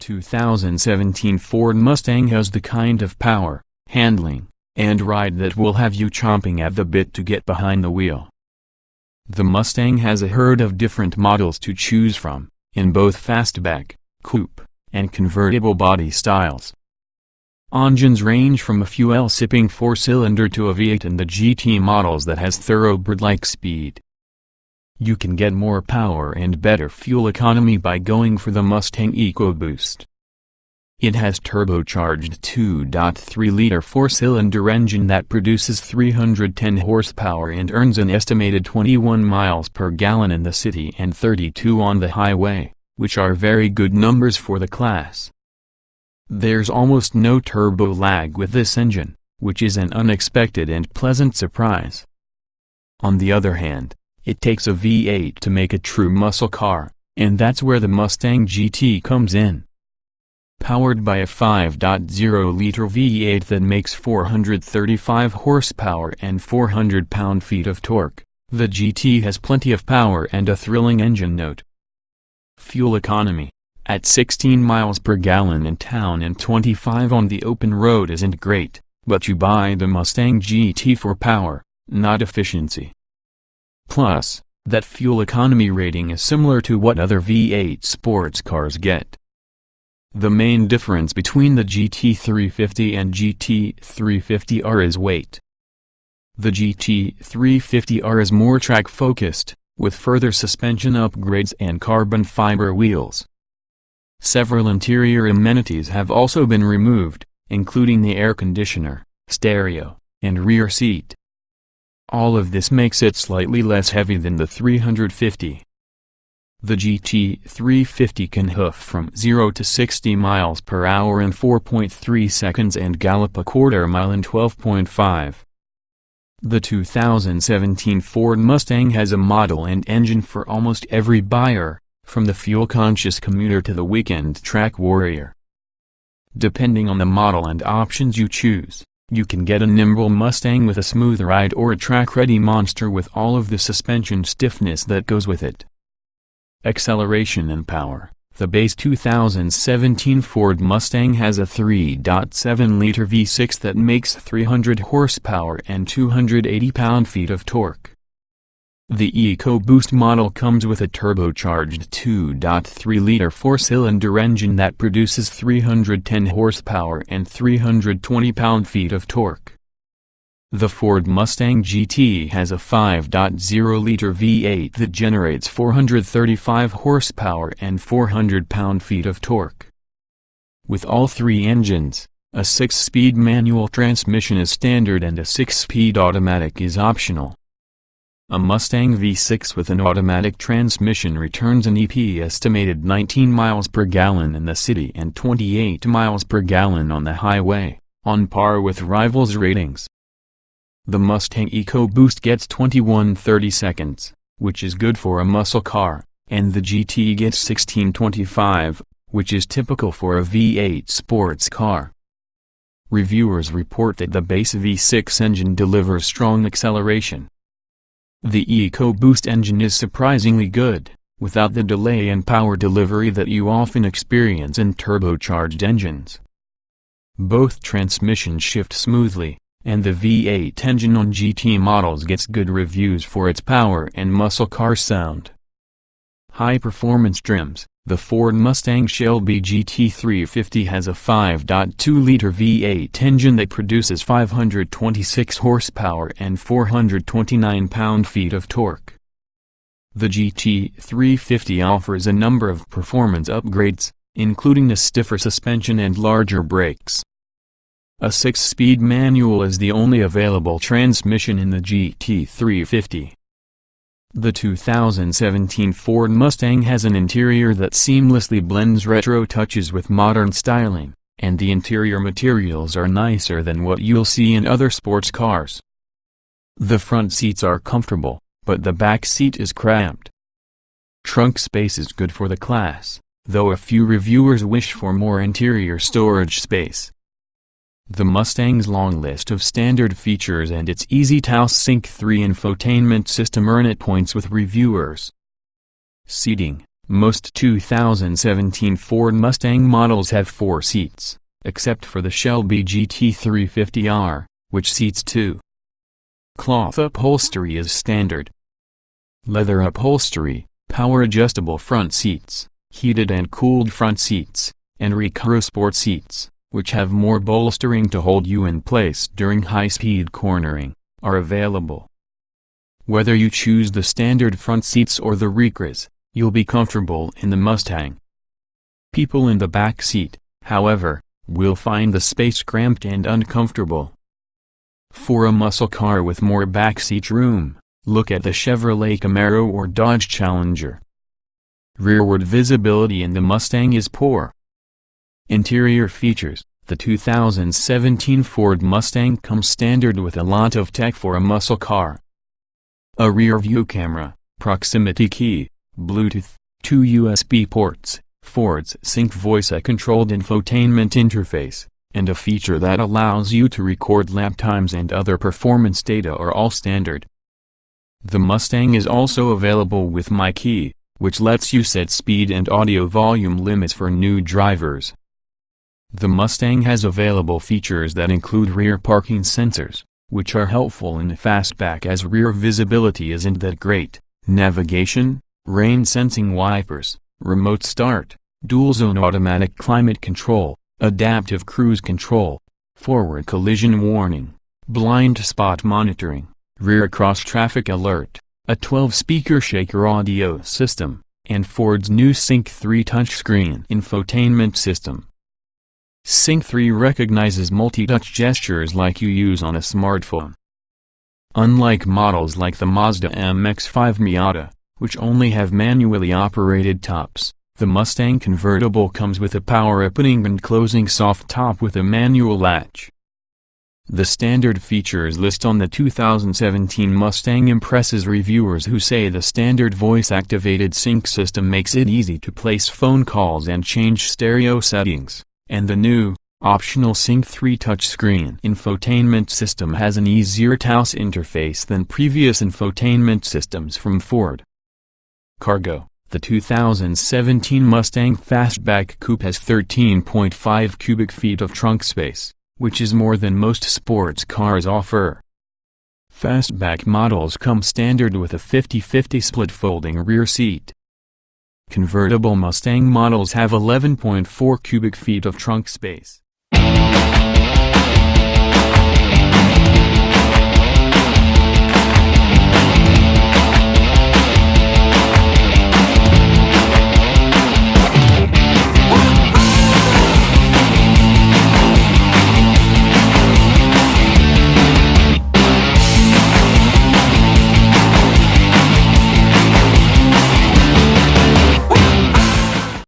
2017 Ford Mustang has the kind of power, handling, and ride that will have you chomping at the bit to get behind the wheel. The Mustang has a herd of different models to choose from, in both fastback, coupe, and convertible body styles. Engines range from a fuel-sipping 4-cylinder to a V8 and the GT models that has thoroughbred-like speed. You can get more power and better fuel economy by going for the Mustang EcoBoost. It has turbocharged 2.3-liter 4-cylinder engine that produces 310 horsepower and earns an estimated 21 miles per gallon in the city and 32 on the highway, which are very good numbers for the class. There's almost no turbo lag with this engine, which is an unexpected and pleasant surprise. On the other hand, it takes a V8 to make a true muscle car, and that's where the Mustang GT comes in. Powered by a 5.0-liter V8 that makes 435 horsepower and 400 pound-feet of torque, the GT has plenty of power and a thrilling engine note. Fuel economy, at 16 miles per gallon in town and 25 on the open road isn't great, but you buy the Mustang GT for power, not efficiency. Plus, that fuel economy rating is similar to what other V8 sports cars get. The main difference between the GT350 and GT350R is weight. The GT350R is more track-focused, with further suspension upgrades and carbon fiber wheels. Several interior amenities have also been removed, including the air conditioner, stereo, and rear seat. All of this makes it slightly less heavy than the 350. The GT350 can hoof from 0 to 60 miles per hour in 4.3 seconds and gallop a quarter mile in 12.5. The 2017 Ford Mustang has a model and engine for almost every buyer, from the fuel-conscious commuter to the weekend track warrior. Depending on the model and options you choose, you can get a nimble Mustang with a smooth ride or a track-ready monster with all of the suspension stiffness that goes with it. Acceleration and power. The base 2017 Ford Mustang has a 3.7-liter V6 that makes 300 horsepower and 280 pound-feet of torque. The EcoBoost model comes with a turbocharged 2.3-liter 4-cylinder engine that produces 310 horsepower and 320 pound-feet of torque. The Ford Mustang GT has a 5.0-liter V8 that generates 435 horsepower and 400 pound-feet of torque. With all three engines, a 6-speed manual transmission is standard and a 6-speed automatic is optional. A Mustang V6 with an automatic transmission returns an estimated 19 miles per gallon in the city and 28 miles per gallon on the highway, on par with rivals' ratings. The Mustang EcoBoost gets 21:30 seconds, which is good for a muscle car, and the GT gets 16:25, which is typical for a V8 sports car. Reviewers report that the base V6 engine delivers strong acceleration. The EcoBoost engine is surprisingly good, without the delay in power delivery that you often experience in turbocharged engines. Both transmissions shift smoothly, and the V8 engine on GT models gets good reviews for its power and muscle car sound. High-performance trims. The Ford Mustang Shelby GT350 has a 5.2-liter V8 engine that produces 526 horsepower and 429 pound-feet of torque. The GT350 offers a number of performance upgrades, including a stiffer suspension and larger brakes. A 6-speed manual is the only available transmission in the GT350. The 2017 Ford Mustang has an interior that seamlessly blends retro touches with modern styling, and the interior materials are nicer than what you'll see in other sports cars. The front seats are comfortable, but the back seat is cramped. Trunk space is good for the class, though a few reviewers wish for more interior storage space. The Mustang's long list of standard features and its easy-to-use Sync 3 infotainment system earn it points with reviewers. Seating. Most 2017 Ford Mustang models have 4 seats, except for the Shelby GT350R, which seats 2. Cloth upholstery is standard. Leather upholstery, power-adjustable front seats, heated and cooled front seats, and Recaro Sport seats, which have more bolstering to hold you in place during high-speed cornering, are available. Whether you choose the standard front seats or the Recros, you'll be comfortable in the Mustang. People in the back seat, however, will find the space cramped and uncomfortable. For a muscle car with more backseat room, look at the Chevrolet Camaro or Dodge Challenger. Rearward visibility in the Mustang is poor. Interior features: the 2017 Ford Mustang comes standard with a lot of tech for a muscle car. A rear-view camera, proximity key, Bluetooth, 2 USB ports, Ford's Sync voice-controlled infotainment interface, and a feature that allows you to record lap times and other performance data are all standard. The Mustang is also available with MyKey, which lets you set speed and audio volume limits for new drivers. The Mustang has available features that include rear parking sensors, which are helpful in fastback as rear visibility isn't that great, navigation, rain-sensing wipers, remote start, dual-zone automatic climate control, adaptive cruise control, forward collision warning, blind spot monitoring, rear cross-traffic alert, a 12-speaker shaker audio system, and Ford's new Sync 3 touchscreen infotainment system. Sync 3 recognizes multi-touch gestures like you use on a smartphone. Unlike models like the Mazda MX-5 Miata, which only have manually operated tops, the Mustang convertible comes with a power opening and closing soft top with a manual latch. The standard features list on the 2017 Mustang impresses reviewers who say the standard voice-activated sync system makes it easy to place phone calls and change stereo settings, and the new, optional Sync 3 touchscreen infotainment system has an easier TOS interface than previous infotainment systems from Ford. Cargo: the 2017 Mustang Fastback Coupe has 13.5 cubic feet of trunk space, which is more than most sports cars offer. Fastback models come standard with a 50-50 split folding rear seat. Convertible Mustang models have 11.4 cubic feet of trunk space.